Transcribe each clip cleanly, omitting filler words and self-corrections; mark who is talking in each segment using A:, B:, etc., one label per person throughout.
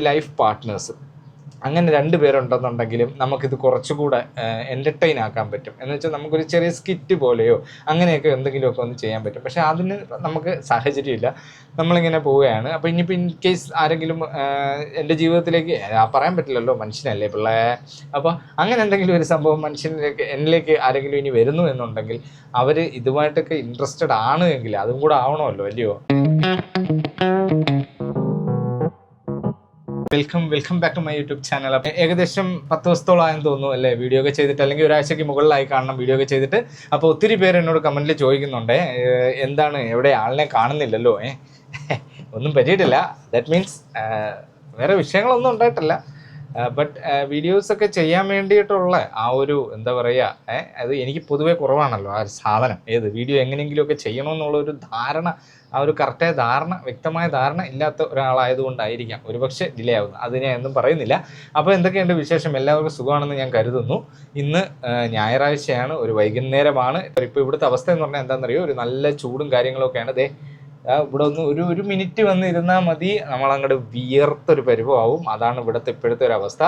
A: Life partners അങ്ങനെ 2 പേരുണ്ടെന്നുണ്ടെങ്കിലും നമുക്കിത് കുറച്ചുകൂടെ എൻ്റർടൈൻ ആക്കാൻ പറ്റും. എന്ന് വെച്ചാൽ നമുക്കൊരു ചെറിയ സ്കിറ്റ് പോലെയോ അങ്ങനെയൊക്കെ എന്തെങ്കിലുമൊക്കെ ഒന്ന് ചെയ്യാൻ പറ്റും. പക്ഷേ അതിന് നമുക്ക് സാഹചര്യമില്ല. നമ്മളിങ്ങനെ പോവുകയാണ്. അപ്പോൾ ഇനിയിപ്പോൾ ഇൻ കേസ് ആരെങ്കിലും എൻ്റെ ജീവിതത്തിലേക്ക് പറയാൻ പറ്റില്ലല്ലോ, മനുഷ്യനല്ലേ പിള്ളേ. അപ്പോൾ അങ്ങനെ എന്തെങ്കിലും ഒരു സംഭവം എന്നിലേക്ക് ആരെങ്കിലും ഇനി വരുന്നു എന്നുണ്ടെങ്കിൽ അവർ ഇതുമായിട്ടൊക്കെ ഇൻട്രസ്റ്റഡ് ആണ് എങ്കിൽ അതും കൂടെ ആവണമല്ലോ, അല്ലയോ? Welcome back to my YouTube channel. അപ്പം ഏകദേശം 10 ദിവസത്തോളമായെന്ന് തോന്നുന്നു അല്ലേ വീഡിയോ ഒക്കെ ചെയ്തിട്ട്, അല്ലെങ്കിൽ ഒരാഴ്ചയ്ക്ക് മുകളിലായി കാണണം വീഡിയോ ഒക്കെ ചെയ്തിട്ട്. അപ്പോൾ ഒത്തിരി പേര് എന്നോട് കമൻറ്റിൽ ചോദിക്കുന്നുണ്ട്, എന്താണ് എവിടെ ആളിനെ കാണുന്നില്ലല്ലോ, ഒന്നും പറ്റിയിട്ടില്ല. ദാറ്റ് മീൻസ് വേറെ വിഷയങ്ങളൊന്നും ഉണ്ടായിട്ടില്ല. ബട്ട് വീഡിയോസൊക്കെ ചെയ്യാൻ വേണ്ടിയിട്ടുള്ള ആ ഒരു എന്താ പറയുക, അത് എനിക്ക് പൊതുവേ കുറവാണല്ലോ ആ ഒരു സാധനം. വീഡിയോ എങ്ങനെയെങ്കിലുമൊക്കെ ചെയ്യണമെന്നുള്ളൊരു ധാരണ, ആ ഒരു കറക്റ്റായ ധാരണ, വ്യക്തമായ ധാരണ ഇല്ലാത്ത ഒരാളായതുകൊണ്ടായിരിക്കാം ഒരുപക്ഷെ ഡിലേ ആവുന്നത്. അത് ഞാൻ ഒന്നും പറയുന്നില്ല. അപ്പോൾ എന്തൊക്കെയുണ്ട് വിശേഷം? എല്ലാവർക്കും സുഖമാണെന്ന് ഞാൻ കരുതുന്നു. ഇന്ന് ഞായറാഴ്ചയാണ്, ഒരു വൈകുന്നേരമാണ്. ഇപ്പോൾ ഇവിടുത്തെ അവസ്ഥ എന്ന് പറഞ്ഞാൽ എന്താണെന്നറിയോ, ഒരു നല്ല ചൂടും കാര്യങ്ങളൊക്കെയാണ്. ഇവിടെ ഒന്ന് ഒരു മിനിറ്റ് വന്ന് ഇരുന്നാൽ മതി, നമ്മളങ്ങോട്ട് വിയർത്തൊരു പരുവമാവും. അതാണ് ഇവിടുത്തെ ഇപ്പോഴത്തെ ഒരു അവസ്ഥ.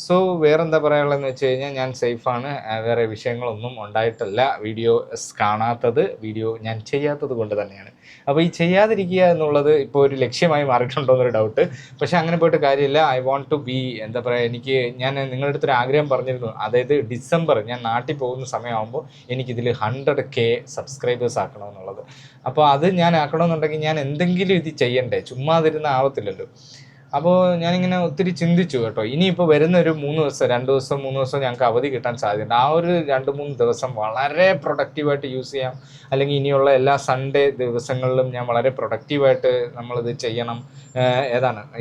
A: സോ വേറെന്താ പറയാനുള്ളതെന്ന് വെച്ച് കഴിഞ്ഞാൽ ഞാൻ സേഫാണ്, വേറെ വിഷയങ്ങളൊന്നും ഉണ്ടായിട്ടില്ല. വീഡിയോ ഞാൻ ചെയ്യാത്തത് കൊണ്ട് തന്നെയാണ്. അപ്പോൾ ഈ ചെയ്യാതിരിക്കുക എന്നുള്ളത് ഇപ്പോൾ ഒരു ലക്ഷ്യമായി മാറിയിട്ടുണ്ടോ എന്നൊരു ഡൗട്ട്. പക്ഷേ അങ്ങനെ പോയിട്ട് കാര്യമില്ല. ഐ വോണ്ട് ടു ബി, എന്താ പറയുക, ഞാൻ നിങ്ങളുടെ അടുത്തൊരു ആഗ്രഹം പറഞ്ഞിരുന്നു. അതായത് ഡിസംബർ ഞാൻ നാട്ടിൽ പോകുന്ന സമയമാകുമ്പോൾ എനിക്കിതിൽ 100K സബ്സ്ക്രൈബേഴ്സ് ആക്കണമെന്നുള്ളത്. അപ്പോൾ അത് ഞാൻ ആക്കണമെന്നുണ്ടെങ്കിൽ ഞാൻ എന്തെങ്കിലും ഇത് ചെയ്യണ്ടേ, ചുമ്മാതിരുന്ന ആവത്തില്ലല്ലോ. അപ്പോൾ ഞാനിങ്ങനെ ഒത്തിരി ചിന്തിച്ചു കേട്ടോ. ഇനിയിപ്പോൾ വരുന്ന ഒരു 3 ദിവസം 2 ദിവസം 3 ദിവസം ഞങ്ങൾക്ക് അവധി കിട്ടാൻ സാധ്യതയുണ്ട്. ആ ഒരു 2-3 ദിവസം വളരെ പ്രൊഡക്റ്റീവായിട്ട് യൂസ് ചെയ്യാം. അല്ലെങ്കിൽ ഇനിയുള്ള എല്ലാ സൺഡേ ദിവസങ്ങളിലും ഞാൻ വളരെ പ്രൊഡക്റ്റീവായിട്ട് നമ്മളിത് ചെയ്യണം.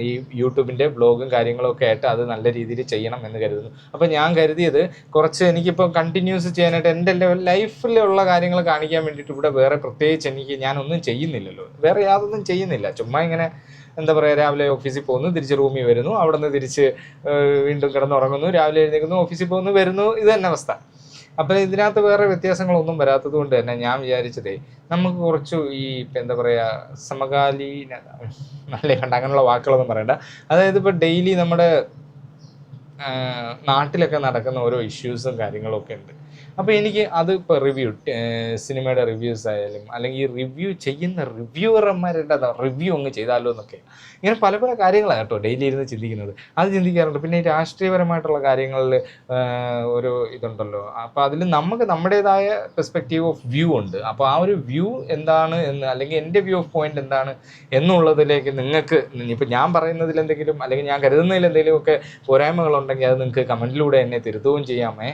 A: ഈ യൂട്യൂബിൻ്റെ വ്ളോഗും കാര്യങ്ങളും ഒക്കെ ആയിട്ട് അത് നല്ല രീതിയിൽ ചെയ്യണം എന്ന് കരുതുന്നു. അപ്പോൾ ഞാൻ കരുതിയത് കുറച്ച് എനിക്കിപ്പോൾ കണ്ടിന്യൂസ് ചെയ്യാനായിട്ട് എൻ്റെ ലൈഫിലുള്ള കാര്യങ്ങൾ കാണിക്കാൻ വേണ്ടിയിട്ട് ഇവിടെ വേറെ പ്രത്യേകിച്ച് ഞാനൊന്നും ചെയ്യുന്നില്ലല്ലോ, വേറെ യാതൊന്നും ചെയ്യുന്നില്ല. ചുമ്മാ ഇങ്ങനെ എന്താ പറയുക, രാവിലെ ഓഫീസിൽ പോകുന്നു, തിരിച്ച് റൂമിൽ വരുന്നു, അവിടെ നിന്ന് തിരിച്ച് വീണ്ടും കിടന്നുറങ്ങുന്നു, രാവിലെ എഴുന്നേൽക്കുന്നു, ഓഫീസിൽ പോകുന്നു, വരുന്നു, ഇത് തന്നെ അവസ്ഥ. അപ്പം ഇതിനകത്ത് വേറെ വ്യത്യാസങ്ങളൊന്നും വരാത്തത് കൊണ്ട് തന്നെ ഞാൻ വിചാരിച്ചതേ, നമുക്ക് കുറച്ച് എന്താ പറയുക, സമകാലീന നല്ല കണ്ട അങ്ങനെയുള്ള വാക്കുകളൊന്നും പറയണ്ട. അതായത് ഇപ്പോൾ ഡെയിലി നമ്മുടെ നാട്ടിലൊക്കെ നടക്കുന്ന ഓരോ ഇഷ്യൂസും കാര്യങ്ങളും ഒക്കെ ഉണ്ട്. അപ്പോൾ എനിക്ക് അത് ഇപ്പോൾ സിനിമയുടെ റിവ്യൂസ് ആയാലും, അല്ലെങ്കിൽ റിവ്യൂ ചെയ്യുന്ന റിവ്യൂവർമാരുടെ റിവ്യൂ അങ്ങ് ചെയ്താലോ എന്നൊക്കെ, ഇങ്ങനെ പല പല കാര്യങ്ങളാണ് കേട്ടോ ഡെയിലി ഇരുന്ന് ചിന്തിക്കുന്നത്. അത് ചിന്തിക്കാറുണ്ട്. പിന്നെ ഈ രാഷ്ട്രീയപരമായിട്ടുള്ള കാര്യങ്ങളിൽ ഒരു ഇതുണ്ടല്ലോ, അപ്പോൾ അതിൽ നമുക്ക് നമ്മുടേതായ പെർസ്പെക്റ്റീവ് ഓഫ് വ്യൂ ഉണ്ട്. അപ്പോൾ ആ ഒരു വ്യൂ എന്താണ് എന്ന്, അല്ലെങ്കിൽ എൻ്റെ വ്യൂ ഓഫ് പോയിന്റ് എന്താണ് എന്നുള്ളതിലേക്ക് നിങ്ങൾക്ക് ഇപ്പോൾ ഞാൻ പറയുന്നതിൽ എന്തെങ്കിലും, അല്ലെങ്കിൽ ഞാൻ കരുതുന്നതിൽ എന്തെങ്കിലുമൊക്കെ പോരായ്മകളുണ്ടെങ്കിൽ അത് നിങ്ങൾക്ക് കമൻറ്റിലൂടെ എന്നെ തിരുത്തുകയും ചെയ്യാമേ.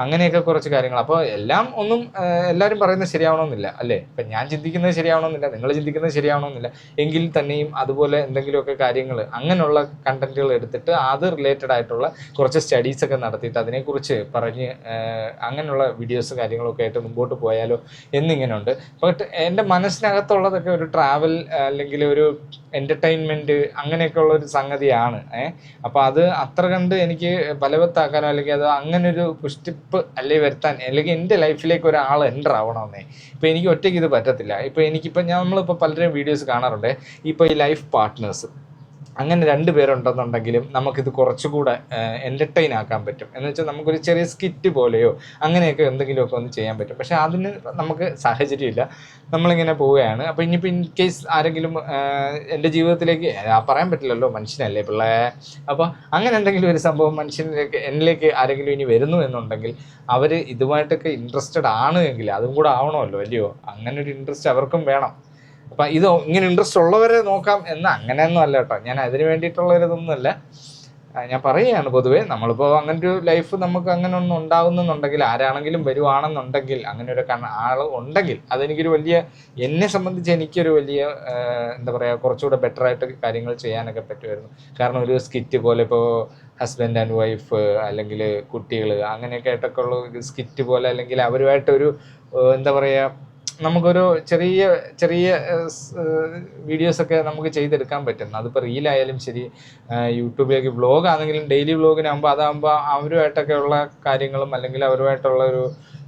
A: അങ്ങനെയൊക്കെ കുറച്ച് കാര്യങ്ങൾ. അപ്പോൾ എല്ലാവരും പറയുന്നത് ശരിയാവണമെന്നില്ല അല്ലേ. ഇപ്പം ഞാൻ ചിന്തിക്കുന്നത് ശരിയാവണമെന്നില്ല, നിങ്ങൾ ചിന്തിക്കുന്നത് ശരിയാവണമെന്നില്ല. എങ്കിൽ തന്നെയും അതുപോലെ എന്തെങ്കിലുമൊക്കെ കാര്യങ്ങൾ, അങ്ങനെയുള്ള കണ്ടൻറ്റുകൾ എടുത്തിട്ട് അത് റിലേറ്റഡ് ആയിട്ടുള്ള കുറച്ച് സ്റ്റഡീസൊക്കെ നടത്തിയിട്ട് അതിനെക്കുറിച്ച് പറഞ്ഞ് അങ്ങനെയുള്ള വീഡിയോസ് കാര്യങ്ങളൊക്കെ ആയിട്ട് മുമ്പോട്ട് പോയാലോ എന്നിങ്ങനെയുണ്ട്. ബട്ട് എൻ്റെ മനസ്സിനകത്തുള്ളതൊക്കെ ഒരു ട്രാവൽ അല്ലെങ്കിൽ ഒരു എൻ്റർടൈൻമെൻറ്റ് അങ്ങനെയൊക്കെ ഉള്ളൊരു സംഗതിയാണ്. അപ്പോൾ അത് അത്ര കണ്ട് എനിക്ക് ബലവത്താക്കാനോ, അല്ലെങ്കിൽ അത് അങ്ങനൊരു പുഷ്ടിപ്പ് അല്ലെങ്കിൽ വരുത്താൻ, അല്ലെങ്കിൽ എൻ്റെ ലൈഫിലേക്ക് ഒരാൾ എൻ്റർ ആവണമെന്നേ. ഇപ്പോൾ എനിക്ക് ഒറ്റയ്ക്ക് ഇത് പറ്റത്തില്ല. ഇപ്പോൾ നമ്മളിപ്പോൾ പലരും വീഡിയോസ് കാണാറുണ്ട്. ഇപ്പോൾ ഈ ലൈഫ് പാർട്ട്നേഴ്സ് അങ്ങനെ 2 പേരുണ്ടെന്നുണ്ടെങ്കിലും നമുക്കിത് കുറച്ചുകൂടെ എൻ്റർടൈൻ ആക്കാൻ പറ്റും. എന്ന് വെച്ചാൽ നമുക്കൊരു ചെറിയ സ്കിറ്റ് പോലെയോ അങ്ങനെയൊക്കെ എന്തെങ്കിലുമൊക്കെ ഒന്ന് ചെയ്യാൻ പറ്റും. പക്ഷേ അതിന് നമുക്ക് സാഹചര്യമില്ല. നമ്മളിങ്ങനെ പോവുകയാണ്. അപ്പോൾ ഇനിയിപ്പോൾ ഇൻ കേസ് ആരെങ്കിലും എൻ്റെ ജീവിതത്തിലേക്ക് പറയാൻ പറ്റില്ലല്ലോ, മനുഷ്യനല്ലേ പിള്ളേ. അപ്പോൾ അങ്ങനെ എന്തെങ്കിലും ഒരു സംഭവം എന്നിലേക്ക് ആരെങ്കിലും ഇനി വരുന്നു എന്നുണ്ടെങ്കിൽ അവർ ഇതുമായിട്ടൊക്കെ ഇൻട്രസ്റ്റഡ് ആണ് എങ്കിൽ അതും കൂടെ ആവണമല്ലോ, അല്ലയോ? അങ്ങനെ ഒരു ഇൻട്രസ്റ്റ് അവർക്കും വേണം. അപ്പം ഇങ്ങനെ ഇൻട്രസ്റ്റ് ഉള്ളവരെ നോക്കാം എന്ന് അങ്ങനെയൊന്നും അല്ല കേട്ടോ. ഞാൻ അതിന് വേണ്ടിയിട്ടുള്ളൊരിതൊന്നുമല്ല, ഞാൻ പറയുകയാണ്. പൊതുവേ നമ്മളിപ്പോൾ അങ്ങനൊരു ലൈഫ് നമുക്ക് അങ്ങനെ ഒന്നും ഉണ്ടാകുന്നുണ്ടെങ്കിൽ, ആരാണെങ്കിലും വരുവാണെന്നുണ്ടെങ്കിൽ, അങ്ങനെ ഒരു ആൾ ഉണ്ടെങ്കിൽ അതെനിക്കൊരു വലിയ, എന്നെ സംബന്ധിച്ച് എനിക്കൊരു വലിയ എന്താ പറയുക, കുറച്ചുകൂടെ ബെറ്ററായിട്ട് കാര്യങ്ങൾ ചെയ്യാനൊക്കെ പറ്റുമായിരുന്നു. കാരണം ഒരു സ്കിറ്റ് പോലെ, ഇപ്പോൾ ഹസ്ബൻഡ് ആൻഡ് വൈഫ് അല്ലെങ്കിൽ കുട്ടികൾ അങ്ങനെയൊക്കെ ആയിട്ടൊക്കെ ഉള്ള ഒരു സ്കിറ്റ് പോലെ, അല്ലെങ്കിൽ അവരുമായിട്ടൊരു എന്താ പറയുക, നമുക്കൊരു ചെറിയ ചെറിയ വീഡിയോസൊക്കെ നമുക്ക് ചെയ്തെടുക്കാൻ പറ്റും. അതിപ്പോൾ റീലായാലും ശരി, യൂട്യൂബിലേക്ക് വ്ളോഗ് ആണെങ്കിലും ഡെയിലി വ്ളോഗിനാകുമ്പോൾ അതാകുമ്പോൾ അവരുമായിട്ടൊക്കെ ഉള്ള കാര്യങ്ങളും, അല്ലെങ്കിൽ അവരുമായിട്ടുള്ള ഒരു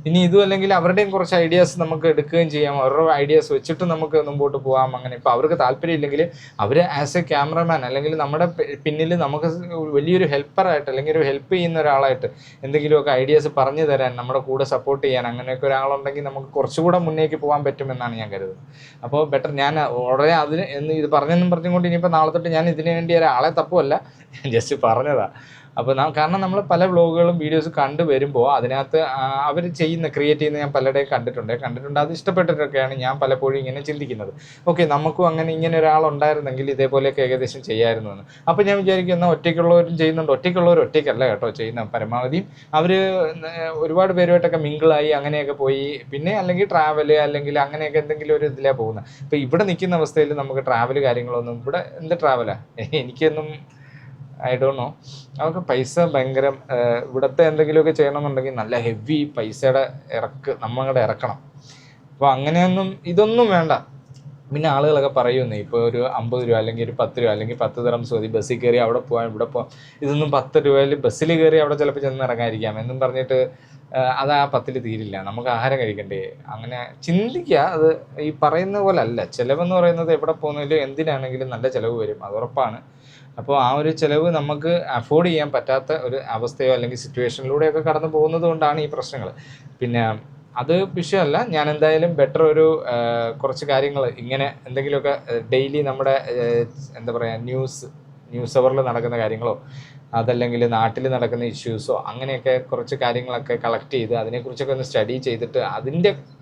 A: ഇനി ഇതും അല്ലെങ്കിൽ അവരുടെയും കുറച്ച് ഐഡിയാസ് നമുക്ക് എടുക്കുകയും ചെയ്യാം, അവരുടെ ഐഡിയാസ് വെച്ചിട്ട് നമുക്ക് മുമ്പോട്ട് പോകാം. അങ്ങനെ ഇപ്പോൾ അവർക്ക് താല്പര്യമില്ലെങ്കിൽ അവർ ആസ് എ ക്യാമറമാൻ അല്ലെങ്കിൽ നമ്മുടെ പിന്നിൽ നമുക്ക് വലിയൊരു ഹെൽപ്പറായിട്ട് അല്ലെങ്കിൽ ഒരു ഹെൽപ്പ് ചെയ്യുന്ന ഒരാളായിട്ട് എന്തെങ്കിലുമൊക്കെ ഐഡിയാസ് പറഞ്ഞു തരാൻ, നമ്മുടെ കൂടെ സപ്പോർട്ട് ചെയ്യാൻ അങ്ങനെയൊക്കെ ഒരാളുണ്ടെങ്കിൽ നമുക്ക് കുറച്ചുകൂടെ മുന്നേക്ക് പോകാൻ പറ്റുമെന്നാണ് ഞാൻ കരുതുന്നത്. അപ്പോൾ ബെറ്റർ ഞാൻ ഉടനെ അതിന് ഇത് പറഞ്ഞെന്നും പറഞ്ഞുകൊണ്ട് ഇനിയിപ്പോൾ നാളെ തൊട്ട് ഞാൻ ഇതിനു വേണ്ടി ഒരാളെ തപ്പുമല്ല, ജസ്റ്റ് പറഞ്ഞതാണ്. അപ്പോൾ കാരണം നമ്മൾ പല വ്ളോഗുകളും വീഡിയോസ് കണ്ടു വരുമ്പോൾ അതിനകത്ത് അവർ ക്രിയേറ്റ് ചെയ്യുന്ന ഞാൻ പലരുടെയും കണ്ടിട്ടുണ്ട്. അത് ഇഷ്ടപ്പെട്ടിട്ടൊക്കെയാണ് ഞാൻ പലപ്പോഴും ഇങ്ങനെ ചിന്തിക്കുന്നത്, ഓക്കെ നമുക്കും അങ്ങനെ ഇങ്ങനെ ഒരാളുണ്ടായിരുന്നെങ്കിൽ ഇതേപോലെയൊക്കെ ഏകദേശം ചെയ്യായിരുന്നു എന്ന്. അപ്പോൾ ഞാൻ വിചാരിക്കുന്ന ഒറ്റയ്ക്കുള്ളവരും ചെയ്യുന്നുണ്ട്. ഒറ്റയ്ക്കുള്ളവർ ഒറ്റയ്ക്കല്ല കേട്ടോ ചെയ്യുന്ന, പരമാവധിയും അവർ ഒരുപാട് പേരുമായിട്ടൊക്കെ മിങ്കിളായി അങ്ങനെയൊക്കെ പോയി, പിന്നെ അല്ലെങ്കിൽ ട്രാവൽ അല്ലെങ്കിൽ അങ്ങനെയൊക്കെ എന്തെങ്കിലും ഒരു ഇതിലാണ് പോകുന്നത്. ഇപ്പോൾ ഇവിടെ നിൽക്കുന്ന അവസ്ഥയിൽ നമുക്ക് ട്രാവൽ കാര്യങ്ങളൊന്നും ഇവിടെ എന്ത് ട്രാവലാണ്, എനിക്കൊന്നും ഐ ഡോണ്ട് നോ. അവർക്ക് പൈസ ഭയങ്കര, ഇവിടുത്തെ എന്തെങ്കിലുമൊക്കെ ചെയ്യണമെന്നുണ്ടെങ്കിൽ നല്ല ഹെവി പൈസയുടെ നമ്മളുടെ ഇറക്കണം. അപ്പോൾ അങ്ങനെയൊന്നും ഇതൊന്നും വേണ്ട. പിന്നെ ആളുകളൊക്കെ പറയുന്നേ ഇപ്പോൾ ഒരു 50 രൂപ അല്ലെങ്കിൽ ഒരു 10 രൂപ അല്ലെങ്കിൽ 10 ദിർഹംസ് മതി ബസ്സിൽ കയറി അവിടെ പോകാൻ ഇവിടെ പോകാം. ഇതൊന്നും 10 രൂപയിൽ ബസ്സിൽ കയറി അവിടെ ചിലപ്പോൾ ചെന്ന് ഇറങ്ങാതിരിക്കാം എന്നും പറഞ്ഞിട്ട് അത് ആ 10 തീരില്ല. നമുക്ക് ആഹാരം കഴിക്കണ്ടേ? അങ്ങനെ ചിന്തിക്കുക. അത് ഈ പറയുന്ന പോലെ അല്ല. ചിലവെന്ന് പറയുന്നത് എവിടെ പോകുന്നതിലും എന്തിനാണെങ്കിലും നല്ല ചിലവ് വരും, അത് ഉറപ്പാണ്. അപ്പോൾ ആ ഒരു ചിലവ് നമുക്ക് അഫോർഡ് ചെയ്യാൻ പറ്റാത്ത ഒരു അവസ്ഥയോ അല്ലെങ്കിൽ സിറ്റുവേഷനിലൂടെയൊക്കെ കടന്നു പോകുന്നത് കൊണ്ടാണ് ഈ പ്രശ്നങ്ങൾ. പിന്നെ അത് വിഷയമല്ല. ഞാൻ എന്തായാലും ബെറ്റർ ഒരു കുറച്ച് കാര്യങ്ങൾ ഇങ്ങനെ എന്തെങ്കിലുമൊക്കെ ഡെയിലി നമ്മുടെ എന്താ പറയുക ന്യൂസ് അവറിൽ നടക്കുന്ന കാര്യങ്ങളോ അതല്ലെങ്കിൽ നാട്ടിൽ നടക്കുന്ന ഇഷ്യൂസോ അങ്ങനെയൊക്കെ കുറച്ച് കാര്യങ്ങളൊക്കെ കളക്ട് ചെയ്ത് അതിനെക്കുറിച്ചൊക്കെ ഒന്ന് സ്റ്റഡി ചെയ്തിട്ട്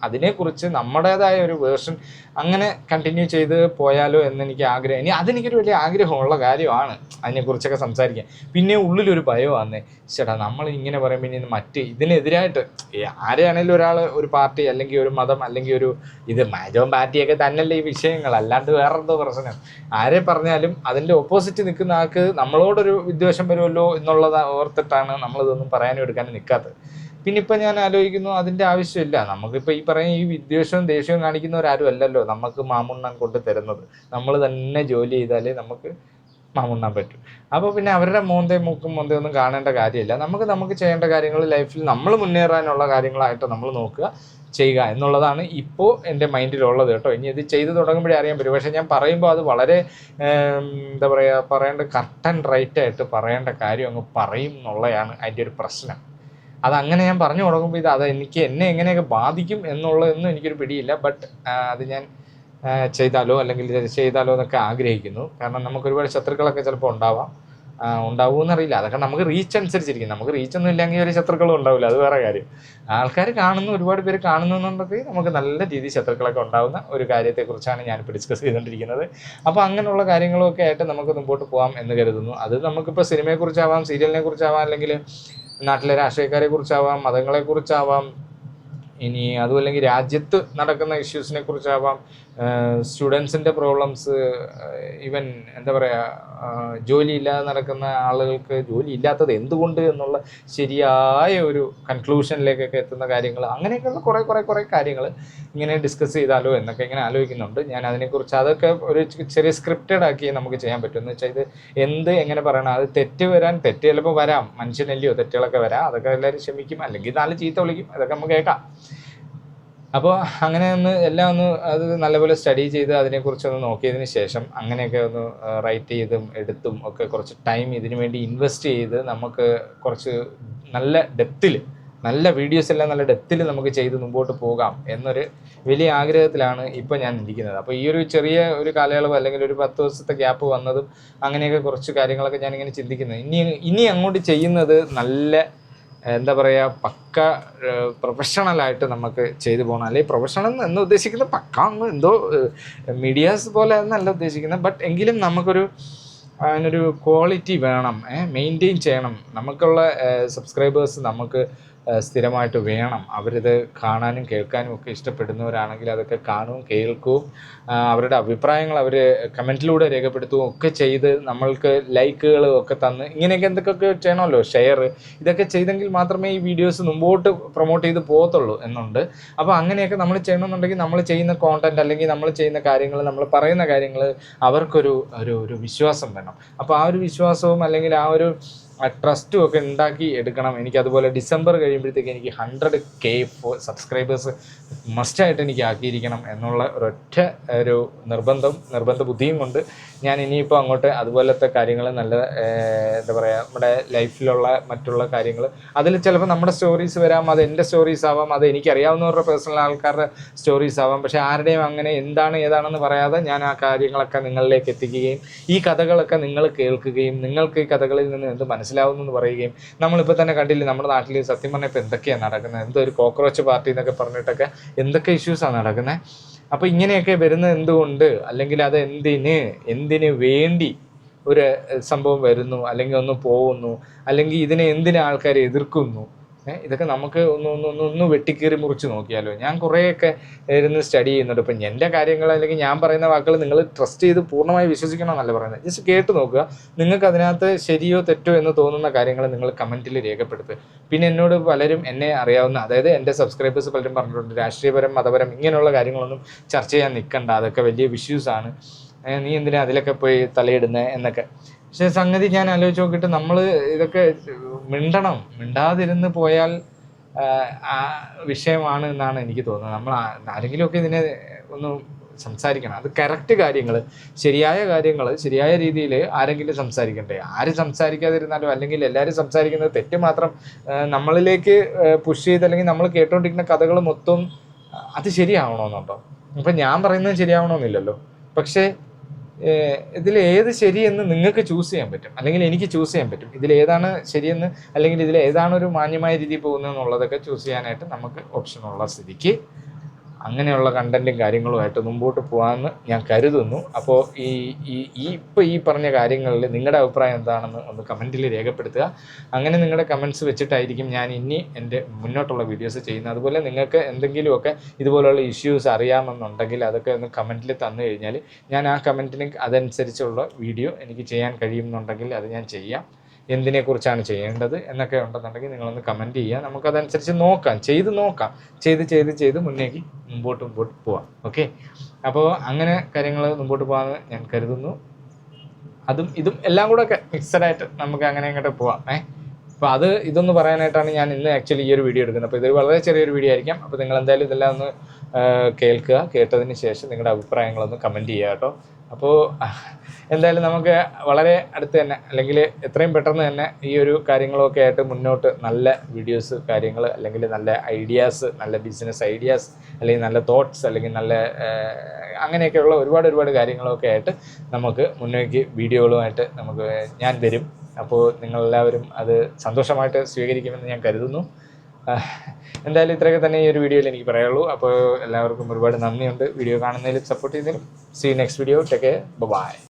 A: അതിനെക്കുറിച്ച് നമ്മുടേതായ ഒരു വേർഷൻ അങ്ങനെ കണ്ടിന്യൂ ചെയ്ത് പോയാലോ എന്നെനിക്ക് ആഗ്രഹം. ഇനി അതെനിക്കൊരു വലിയ ആഗ്രഹമുള്ള കാര്യമാണ് അതിനെക്കുറിച്ചൊക്കെ സംസാരിക്കാൻ. പിന്നെ ഉള്ളിലൊരു ഭയമാണെന്നേ, ചേട്ടാ നമ്മൾ ഇങ്ങനെ പറയുമ്പോൾ ഇനി ഇതിനെതിരായിട്ട് ആരെയാണെങ്കിലും ഒരു പാർട്ടി അല്ലെങ്കിൽ ഒരു മതം അല്ലെങ്കിൽ ഒരു മാജോം പാർട്ടിയൊക്കെ തന്നെയല്ലേ ഈ വിഷയങ്ങൾ, അല്ലാണ്ട് വേറെന്തോ പ്രശ്നം. ആരെ പറഞ്ഞാലും അതിൻ്റെ ഓപ്പോസിറ്റ് നിൽക്കുന്ന ആൾക്ക് നമ്മളോടൊരു വിദ്വേഷം വരുമല്ലോ എന്നുള്ളത് ഓർത്തിട്ടാണ് നമ്മളിതൊന്നും പറയാനും എടുക്കാനും നിൽക്കാത്തത്. പിന്നെ ഇപ്പം ഞാൻ ആലോചിക്കുന്നു അതിൻ്റെ ആവശ്യമില്ല. നമുക്കിപ്പോൾ ഈ പറയുന്ന ഈ വിദ്വേഷവും ദേഷ്യവും കാണിക്കുന്നവരാരും അല്ലല്ലോ നമുക്ക് മാമുണ്ണാൻ കൊണ്ട് തരുന്നത്. നമ്മൾ തന്നെ ജോലി ചെയ്താലേ നമുക്ക് മാമുണ്ണാൻ പറ്റും. അപ്പോൾ പിന്നെ അവരുടെ മൂക്കും ഒന്നും കാണേണ്ട കാര്യമില്ല. നമുക്ക് ചെയ്യേണ്ട കാര്യങ്ങൾ ലൈഫിൽ നമ്മൾ മുന്നേറാനുള്ള കാര്യങ്ങളായിട്ട് നമ്മൾ നോക്കുക, ചെയ്യുക എന്നുള്ളതാണ് ഇപ്പോൾ എൻ്റെ മൈൻഡിലുള്ളത് കേട്ടോ. ഇനി ഇത് ചെയ്ത് തുടങ്ങുമ്പോഴേ അറിയാൻ പറ്റും. പക്ഷേ ഞാൻ പറയുമ്പോൾ അത് വളരെ എന്താ പറയുക, പറയേണ്ട കറക്റ്റ് റൈറ്റായിട്ട് പറയേണ്ട കാര്യം അങ്ങ് പറയും എന്നുള്ളതാണ് അതിൻ്റെ ഒരു പ്രശ്നം. അതങ്ങനെ ഞാൻ പറഞ്ഞു തുടങ്ങുമ്പോൾ എന്നെ എങ്ങനെയൊക്കെ ബാധിക്കും എന്നുള്ളതൊന്നും എനിക്കൊരു പിടിയില്ല. ബട്ട് അത് ഞാൻ ചെയ്താലോ എന്നൊക്കെ ആഗ്രഹിക്കുന്നു. കാരണം നമുക്ക് ഒരുപാട് ശത്രുക്കളൊക്കെ ചിലപ്പോൾ ഉണ്ടാവുമെന്നറിയില്ല. അതൊക്കെ നമുക്ക് റീച്ച് അനുസരിച്ചിരിക്കും. നമുക്ക് റീച്ചൊന്നും ഇല്ലെങ്കിൽ ഒരു ശത്രുക്കളും ഉണ്ടാവില്ല, അത് വേറെ കാര്യം. ആൾക്കാർ ഒരുപാട് പേര് കാണുന്നുണ്ടെങ്കിൽ നമുക്ക് നല്ല രീതിയിൽ ശത്രുക്കളൊക്കെ ഉണ്ടാകുന്ന ഒരു കാര്യത്തെക്കുറിച്ചാണ് ഞാനിപ്പോൾ ഡിസ്കസ് ചെയ്തുകൊണ്ടിരിക്കുന്നത്. അപ്പോൾ അങ്ങനെയുള്ള കാര്യങ്ങളൊക്കെ ആയിട്ട് നമുക്ക് മുമ്പോട്ട് പോകാം എന്ന് കരുതുന്നു. അത് നമുക്കിപ്പോൾ സിനിമയെക്കുറിച്ചാവാം, സീരിയലിനെ കുറിച്ചാവാം, അല്ലെങ്കിൽ നാട്ടിലെ രാഷ്ട്രീയക്കാരെ കുറിച്ചാവാം, മതങ്ങളെക്കുറിച്ചാവാം, ഇനി അതുമല്ലെങ്കിൽ രാജ്യത്ത് നടക്കുന്ന ഇഷ്യൂസിനെ കുറിച്ചാവാം, സ്റ്റുഡൻസിൻ്റെ പ്രോബ്ലംസ്, ഈവൻ എന്താ പറയുക, ജോലിയില്ലാതെ നടക്കുന്ന ആളുകൾക്ക് ജോലി ഇല്ലാത്തത് എന്തുകൊണ്ട് എന്നുള്ള ശരിയായ ഒരു കൺക്ലൂഷനിലേക്കൊക്കെ എത്തുന്ന കാര്യങ്ങൾ, അങ്ങനെയൊക്കെയുള്ള കുറേ കാര്യങ്ങൾ ഇങ്ങനെ ഡിസ്കസ് ചെയ്താലോ എന്നൊക്കെ ഇങ്ങനെ ആലോചിക്കുന്നുണ്ട് ഞാൻ. അതിനെക്കുറിച്ച് അതൊക്കെ ഒരു ചെറിയ സ്ക്രിപ്റ്റഡ് ആക്കി നമുക്ക് ചെയ്യാൻ പറ്റും. എന്ന് വെച്ചാൽ ഇത് എങ്ങനെ പറയണം, അത് തെറ്റ് ചിലപ്പോൾ വരാം, മനുഷ്യനല്ലയോ, തെറ്റുകളൊക്കെ വരാം, അതൊക്കെ എല്ലാവരും ക്ഷമിക്കും, അല്ലെങ്കിൽ 4 ചീത്ത വിളിക്കും, അതൊക്കെ നമുക്ക് കേൾക്കാം. അപ്പോൾ അങ്ങനെ എല്ലാം അത് നല്ലപോലെ സ്റ്റഡി ചെയ്ത് അതിനെക്കുറിച്ചൊന്ന് നോക്കിയതിന് ശേഷം അങ്ങനെയൊക്കെ ഒന്ന് റൈറ്റ് ചെയ്തും എടുത്തും ഒക്കെ കുറച്ച് ടൈം ഇതിനു വേണ്ടി ഇൻവെസ്റ്റ് ചെയ്ത് നമുക്ക് കുറച്ച് നല്ല വീഡിയോസ് എല്ലാം നല്ല ഡെപ്തിൽ നമുക്ക് ചെയ്ത് മുമ്പോട്ട് പോകാം എന്നൊരു വലിയ ആഗ്രഹത്തിലാണ് ഇപ്പോൾ ഞാൻ ഇരിക്കുന്നത്. അപ്പോൾ ഈ ഒരു ചെറിയ ഒരു കാലയളവ് അല്ലെങ്കിൽ ഒരു 10 ദിവസത്തെ ഗ്യാപ്പ് വന്നതും അങ്ങനെയൊക്കെ കുറച്ച് കാര്യങ്ങളൊക്കെ ഞാനിങ്ങനെ ചിന്തിക്കുന്നത്. ഇനി അങ്ങോട്ട് ചെയ്യുന്നത് നല്ല എന്താ പറയുക, പക്ക പ്രൊഫഷണലായിട്ട് നമുക്ക് ചെയ്തു പോകണം. അല്ലെങ്കിൽ പ്രൊഫഷണൽ എന്ന് ഉദ്ദേശിക്കുന്നത് പക്ക എന്തോ മീഡിയാസ് പോലെ എന്നല്ല ഉദ്ദേശിക്കുന്നത്. ബട്ട് എങ്കിലും അതിനൊരു ക്വാളിറ്റി വേണം, മെയിൻറ്റെയിൻ ചെയ്യണം. നമുക്കുള്ള സബ്സ്ക്രൈബേഴ്സ് നമുക്ക് സ്ഥിരമായിട്ട് വേണം. അവരിത് കാണാനും കേൾക്കാനും ഒക്കെ ഇഷ്ടപ്പെടുന്നവരാണെങ്കിൽ അതൊക്കെ കാണുകയും കേൾക്കുകയും അവരുടെ അഭിപ്രായങ്ങൾ അവർ കമൻറ്റിലൂടെ രേഖപ്പെടുത്തുകയും ഒക്കെ ചെയ്ത് നമ്മൾക്ക് ലൈക്കുകൾ ഒക്കെ തന്ന് ഇങ്ങനെയൊക്കെ എന്തൊക്കെ ചെയ്യണമല്ലോ, ഷെയർ ഇതൊക്കെ ചെയ്തെങ്കിൽ മാത്രമേ ഈ വീഡിയോസ് മുമ്പോട്ട് പ്രൊമോട്ട് ചെയ്ത് പോകത്തുള്ളൂ എന്നുണ്ട്. അപ്പോൾ അങ്ങനെയൊക്കെ നമ്മൾ ചെയ്യണമെന്നുണ്ടെങ്കിൽ നമ്മൾ ചെയ്യുന്ന കോണ്ടൻറ്റ് അല്ലെങ്കിൽ നമ്മൾ ചെയ്യുന്ന കാര്യങ്ങൾ, നമ്മൾ പറയുന്ന കാര്യങ്ങൾ അവർക്കൊരു വിശ്വാസം വേണം. അപ്പോൾ ആ ഒരു വിശ്വാസവും അല്ലെങ്കിൽ ആ ഒരു ആ ട്രസ്റ്റും ഒക്കെ ഉണ്ടാക്കി എടുക്കണം. എനിക്ക് അതുപോലെ ഡിസംബർ കഴിയുമ്പോഴത്തേക്ക് എനിക്ക് 100K സബ്സ്ക്രൈബേഴ്സ് മസ്റ്റായിട്ട് എനിക്ക് ആക്കിയിരിക്കണം എന്നുള്ള ഒരൊറ്റ ഒരു നിർബന്ധ ബുദ്ധിയും കൊണ്ട് ഞാൻ ഇനിയിപ്പോൾ അങ്ങോട്ട് അതുപോലത്തെ കാര്യങ്ങൾ നല്ല എന്താ പറയുക, നമ്മുടെ ലൈഫിലുള്ള മറ്റുള്ള കാര്യങ്ങൾ അതിൽ ചിലപ്പോൾ നമ്മുടെ സ്റ്റോറീസ് വരാം, അത് എൻ്റെ സ്റ്റോറീസ് ആവാം, അത് എനിക്കറിയാവുന്നവരുടെ പേഴ്സണൽ ആൾക്കാരുടെ സ്റ്റോറീസ് ആവാം. പക്ഷേ ആരുടെയും അങ്ങനെ എന്താണ് ഏതാണെന്ന് പറയാതെ ഞാൻ ആ കാര്യങ്ങളൊക്കെ നിങ്ങളിലേക്ക് എത്തിക്കുകയും ഈ കഥകളൊക്കെ നിങ്ങൾ കേൾക്കുകയും നിങ്ങൾക്ക് ഈ കഥകളിൽ നിന്ന് എന്ത് മനസ്സിലാവുന്നു എന്ന് പറയുകയും, നമ്മളിപ്പോൾ തന്നെ കണ്ടില്ലേ നമ്മുടെ നാട്ടിൽ സത്യം പറഞ്ഞാൽ ഇപ്പോൾ എന്തൊക്കെയാണ് നടക്കുന്നത്, എന്തോ ഒരു കോക്രോച്ച് പാർട്ടി എന്നൊക്കെ പറഞ്ഞിട്ടൊക്കെ എന്തൊക്കെ ഇഷ്യൂസാണ് നടക്കുന്നത്. അപ്പോൾ ഇങ്ങനെയൊക്കെ വരുന്നത് എന്തുകൊണ്ട്, അല്ലെങ്കിൽ അത് എന്തിന് വേണ്ടി ഒരു സംഭവം വരുന്നു, അല്ലെങ്കിൽ ഒന്ന് പോകുന്നു, അല്ലെങ്കിൽ ഇതിനെ എന്തിന് ആൾക്കാർ എതിർക്കുന്നു, ഇതൊക്കെ നമുക്ക് ഒന്ന് വെട്ടിക്കീറി മുറിച്ച് നോക്കിയാലോ. ഞാൻ കുറേയൊക്കെ ഇരുന്ന് സ്റ്റഡി ചെയ്യുന്നുണ്ട്. ഇപ്പം എൻ്റെ കാര്യങ്ങൾ അല്ലെങ്കിൽ ഞാൻ പറയുന്ന വാക്കുകൾ നിങ്ങൾ ട്രസ്റ്റ് ചെയ്ത് പൂർണ്ണമായി വിശ്വസിക്കണമെന്നല്ല പറയുന്നത്, ജസ്റ്റ് കേട്ട് നോക്കുക. നിങ്ങൾക്ക് അതിനകത്ത് ശരിയോ തെറ്റോ എന്ന് തോന്നുന്ന കാര്യങ്ങൾ നിങ്ങൾ കമൻറ്റിൽ രേഖപ്പെടുത്തുക. പിന്നെ എന്നോട് പലരും എന്നെ അറിയാവുന്ന, അതായത് എൻ്റെ സബ്സ്ക്രൈബേഴ്സ് പലരും പറഞ്ഞിട്ടുണ്ട്, രാഷ്ട്രീയപരം മതപരം ഇങ്ങനെയുള്ള കാര്യങ്ങളൊന്നും ചർച്ച ചെയ്യാൻ നിൽക്കണ്ട, അതൊക്കെ വലിയ ഇഷ്യൂസാണ്, നീ എന്തിനാ അതിലൊക്കെ പോയി തലയിടുന്നത് എന്നൊക്കെ. പക്ഷേ സംഗതി ഞാൻ ആലോചിച്ച് നോക്കിയിട്ട് നമ്മൾ ഇതൊക്കെ മിണ്ടാതിരുന്ന് പോയാൽ ആ വിഷയമാണ് എന്നാണ് എനിക്ക് തോന്നുന്നത്. നമ്മൾ ആരെങ്കിലുമൊക്കെ ഇതിനെ ഒന്ന് സംസാരിക്കണം. അത് കറക്റ്റ് കാര്യങ്ങൾ, ശരിയായ കാര്യങ്ങൾ ശരിയായ രീതിയിൽ ആരെങ്കിലും സംസാരിക്കണ്ടേ. ആരും സംസാരിക്കാതിരുന്നാലും, അല്ലെങ്കിൽ എല്ലാവരും സംസാരിക്കുന്നത് തെറ്റ് മാത്രം നമ്മളിലേക്ക് പുഷ് ചെയ്ത്, അല്ലെങ്കിൽ നമ്മൾ കേട്ടുകൊണ്ടിരിക്കുന്ന കഥകൾ മൊത്തം അത് ശരിയാവണമെന്നുണ്ടോ? അപ്പം ഞാൻ പറയുന്നത് ശരിയാവണമെന്നില്ലല്ലോ. പക്ഷേ ഇതിലേത് ശരിയെന്ന് നിങ്ങൾക്ക് ചൂസ് ചെയ്യാൻ പറ്റും, അല്ലെങ്കിൽ എനിക്ക് ചൂസ് ചെയ്യാൻ പറ്റും. ഇതിലേതാണ് ശരിയെന്ന്, അല്ലെങ്കിൽ ഇതിലേതാണ് ഒരു മാന്യമായ രീതിയിൽ പോകുന്നതെന്നുള്ളതൊക്കെ ചൂസ് ചെയ്യാനായിട്ട് നമുക്ക് ഓപ്ഷനുള്ള സ്ഥിതിക്ക് അങ്ങനെയുള്ള കണ്ടൻറ്റും കാര്യങ്ങളുമായിട്ട് മുമ്പോട്ട് പോകാമെന്ന് ഞാൻ കരുതുന്നു. അപ്പോൾ ഈ പറഞ്ഞ കാര്യങ്ങളിൽ നിങ്ങളുടെ അഭിപ്രായം എന്താണെന്ന് ഒന്ന് കമൻറ്റിൽ രേഖപ്പെടുത്തുക. അങ്ങനെ നിങ്ങളുടെ കമൻറ്റ്സ് വെച്ചിട്ടായിരിക്കും ഞാൻ ഇനി എൻ്റെ മുന്നോട്ടുള്ള വീഡിയോസ് ചെയ്യുന്നത്. അതുപോലെ നിങ്ങൾക്ക് എന്തെങ്കിലുമൊക്കെ ഇതുപോലുള്ള ഇഷ്യൂസ് അറിയാമെന്നുണ്ടെങ്കിൽ അതൊക്കെ ഒന്ന് കമൻറ്റിൽ തന്നു കഴിഞ്ഞാൽ ഞാൻ ആ കമൻറ്റിന് അതനുസരിച്ചുള്ള വീഡിയോ എനിക്ക് ചെയ്യാൻ കഴിയുമെന്നുണ്ടെങ്കിൽ അത് ഞാൻ ചെയ്യാം. എന്തിനെക്കുറിച്ചാണ് ചെയ്യേണ്ടത് എന്നൊക്കെ ഉണ്ടെന്നുണ്ടെങ്കിൽ നിങ്ങളൊന്ന് കമൻറ്റ് ചെയ്യുക. നമുക്കതനുസരിച്ച് ചെയ്ത് മുമ്പോട്ട് പോവാം. ഓക്കെ, അപ്പോൾ അങ്ങനെ കാര്യങ്ങൾ മുമ്പോട്ട് പോകാമെന്ന് ഞാൻ കരുതുന്നു. അതും ഇതും എല്ലാം കൂടെ ഒക്കെ മിക്സഡായിട്ട് നമുക്ക് അങ്ങനെ അങ്ങോട്ട് പോവാം. അപ്പോൾ ഇതൊന്ന് പറയാനായിട്ടാണ് ഞാൻ ഇന്ന് ആക്ച്വലി ഈ ഒരു വീഡിയോ എടുക്കുന്നത്. അപ്പോൾ ഇതൊരു വളരെ ചെറിയൊരു വീഡിയോ ആയിരിക്കാം. അപ്പോൾ നിങ്ങൾ എന്തായാലും ഇതെല്ലാം ഒന്ന് കേൾക്കുക. കേട്ടതിന് ശേഷം നിങ്ങളുടെ അഭിപ്രായങ്ങളൊന്ന് കമൻറ്റ് ചെയ്യുക കേട്ടോ. അപ്പോൾ എന്തായാലും നമുക്ക് വളരെ അടുത്ത് തന്നെ, അല്ലെങ്കിൽ എത്രയും പെട്ടെന്ന് തന്നെ ഈ ഒരു കാര്യങ്ങളൊക്കെ ആയിട്ട് മുന്നോട്ട് നല്ല വീഡിയോസ് കാര്യങ്ങൾ, അല്ലെങ്കിൽ നല്ല ഐഡിയാസ്, നല്ല ബിസിനസ് ഐഡിയാസ്, അല്ലെങ്കിൽ നല്ല തോട്ട്സ്, അല്ലെങ്കിൽ നല്ല അങ്ങനെയൊക്കെയുള്ള ഒരുപാട് കാര്യങ്ങളൊക്കെ ആയിട്ട് നമുക്ക് മുന്നോട്ട് വീഡിയോകളുമായിട്ട് ഞാൻ വരും. അപ്പോൾ നിങ്ങളെല്ലാവരും അത് സന്തോഷമായിട്ട് സ്വീകരിക്കുമെന്ന് ഞാൻ കരുതുന്നു. എന്തായാലും ഇത്രയൊക്കെ തന്നെ ഈ ഒരു വീഡിയോയിൽ എനിക്ക് പറയാനുള്ളൂ. അപ്പോൾ എല്ലാവർക്കും ഒരുപാട് നന്ദിയുണ്ട് വീഡിയോ കാണുന്നതിലും സപ്പോർട്ട് ചെയ്യുന്നതിലും. See next video. Take care. By.